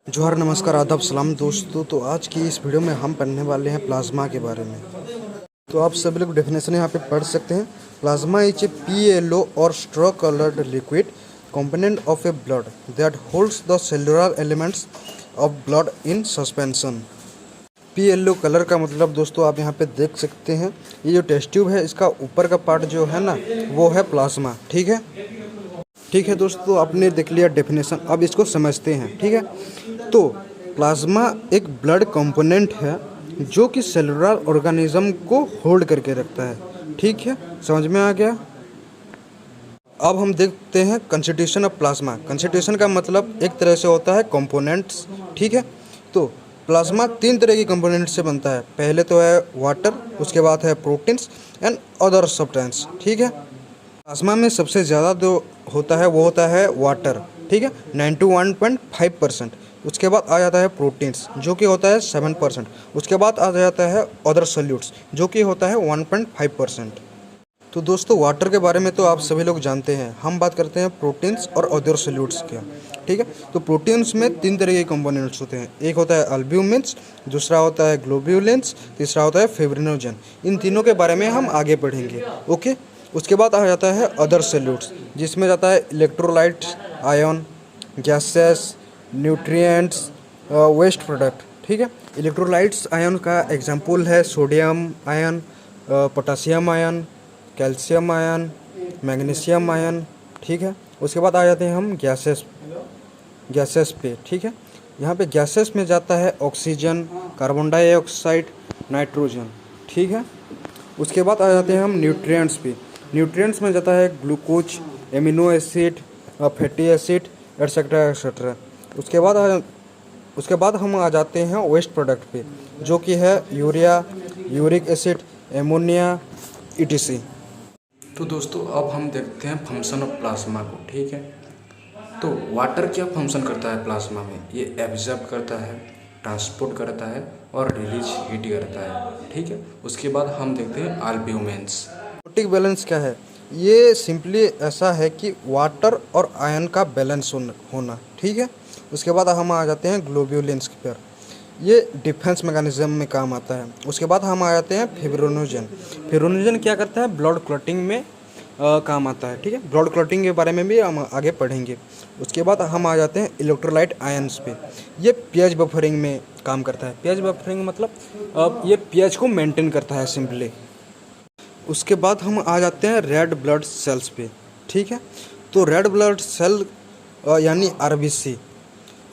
जोहार, नमस्कार, आदाब, सलाम दोस्तों। तो आज की इस वीडियो में हम पढ़ने वाले हैं प्लाज्मा के बारे में। तो आप सभी लोग डेफिनेशन यहाँ पे पढ़ सकते हैं। प्लाज्मा इज ए PLO और straw coloured liquid component of A blood that holds the cellular elements of blood in suspension. PLO colour का मतलब दोस्तों आप यहाँ पे देख सकते हैं, ये जो टेस्ट ट्यूब है इसका ऊपर का पार्ट जो है ना वो है प्लाज्मा। ठीक है दोस्तों, आपने देख लिया डेफिनेशन, अब इसको समझते हैं। ठीक है, तो प्लाज्मा एक ब्लड कंपोनेंट है जो कि सेलुलर ऑर्गेनिज्म को होल्ड करके रखता है। ठीक है, समझ में आ गया। अब हम देखते हैं कंस्टिट्यूशन ऑफ प्लाज्मा। कंस्टिट्यूशन का मतलब एक तरह से होता है कंपोनेंट्स। ठीक है, तो प्लाज्मा 3 तरह की कंपोनेंट से बनता है। पहले तो है वाटर, उसके बाद है प्रोटीन्स एंड अदर सब्सटेंस। ठीक है, प्लाज्मा में सबसे ज़्यादा जो होता है वो होता है वाटर। ठीक है, 91.5%। उसके बाद आ जाता है प्रोटीन्स जो कि होता है 7%। उसके बाद आ जाता है अदर सॉल्यूट्स जो कि होता है 1.5%। तो दोस्तों वाटर के बारे में तो आप सभी लोग जानते हैं। हम बात करते हैं प्रोटीन्स और अदर सॉल्यूट्स का। ठीक है, तो प्रोटीन्स में 3 तरह के कंपोनेंट्स होते हैं। एक होता है अल्ब्यूमिन्स, दूसरा होता है ग्लोब्यूलेंस, तीसरा होता है फिब्रिनोजन। इन तीनों के बारे में हम आगे पढ़ेंगे। ओके, उसके बाद आ जाता है अदर सॉल्यूट्स जिसमें जाता है electrolyte, ion, gases, nutrients, waste product. ठीक है, इलेक्ट्रोलाइट्स आयन का एग्जांपल है sodium ion, potassium ion, calcium ion, magnesium ion. ठीक है, उसके बाद आ जाते हैं हम गैसेस पे। ठीक है, यहाँ पे गैसेस में जाता है ऑक्सीजन, कार्बन डाइऑक्साइड, नाइट्रोजन। ठीक है, उसके बाद आ जाते हैं हम न्यूट्रिएंट्स पे। न्यूट्रिएंट्स में जाता है glucose, amino acid, fatty acid, etcetera etcetera. उसके बाद हम आ जाते हैं वेस्ट प्रोडक्ट पे जो कि है urea, uric acid, ammonia, ETC। तो दोस्तों अब हम देखते हैं फंक्शन ऑफ प्लाज्मा को। ठीक है, तो वाटर क्या फंक्शन करता है प्लाज्मा में? ये एब्जॉर्ब करता है, ट्रांसपोर्ट करता है और रिलीज हीट करता है। ठीक है, उसके बाद हम देखते हैं अल्ब्यूमिन्स। ऑक्टिक बैलेंस क्या है? ये सिंपली ऐसा है कि वाटर और आयन का बैलेंस होना। ठीक है, उसके बाद हम आ जाते हैं ग्लोब्यूलेंस पर। ये डिफेंस मैकेनिज्म में काम आता है। उसके बाद हम आ जाते हैं फिब्रिनोजन। फिब्रिनोजन क्या करता है? ब्लड क्लॉटिंग में काम आता है। ठीक है, ब्लड क्लॉटिंग के बारे में भी हम आगे पढ़ेंगे। उसके बाद हम आ जाते हैं इलेक्ट्रोलाइट आयंस पे। ये pH बफरिंग में काम करता है। pH बफरिंग मतलब ये pH को मेंटेन करता है सिंपली। उसके बाद हम आ जाते हैं रेड ब्लड सेल्स पे। ठीक है, तो रेड ब्लड सेल यानी RBC,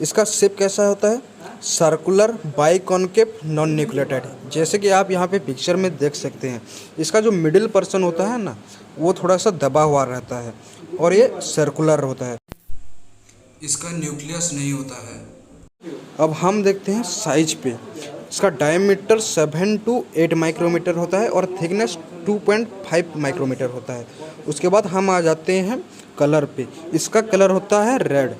इसका शेप कैसा होता है? Circular, biconcave, non nucleated. जैसे कि आप यहाँ पे पिक्चर में देख सकते हैं, इसका जो मिडिल पर्सन होता है ना वो थोड़ा सा दबा हुआ रहता है और ये सर्कुलर होता है, इसका न्यूक्लियस नहीं होता है। अब हम देखते हैं साइज पे। इसका डायमीटर 7 to 8 माइक्रोमीटर होता है और थिकनेस 2.5 माइक्रोमीटर होता है। उसके बाद हम आ जाते हैं कलर पे। इसका कलर होता है रेड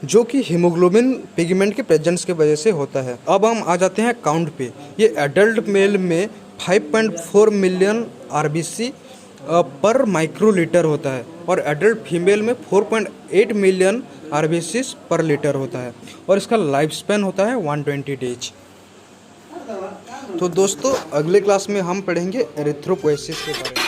जो कि हीमोग्लोबिन पिगमेंट के प्रेजेंस की वजह से होता है। अब हम आ जाते हैं काउंट पे। ये एडल्ट मेल में 5.4 मिलियन RBC पर माइक्रोलीटर होता है और एडल्ट फीमेल में 4.8 मिलियन RBC पर लीटर होता है और इसका लाइफ स्पैन होता है 120 डेज। तो दोस्तों अगले क्लास में हम पढ़ेंगे एरिथ्रोपोएसिस के बारे में।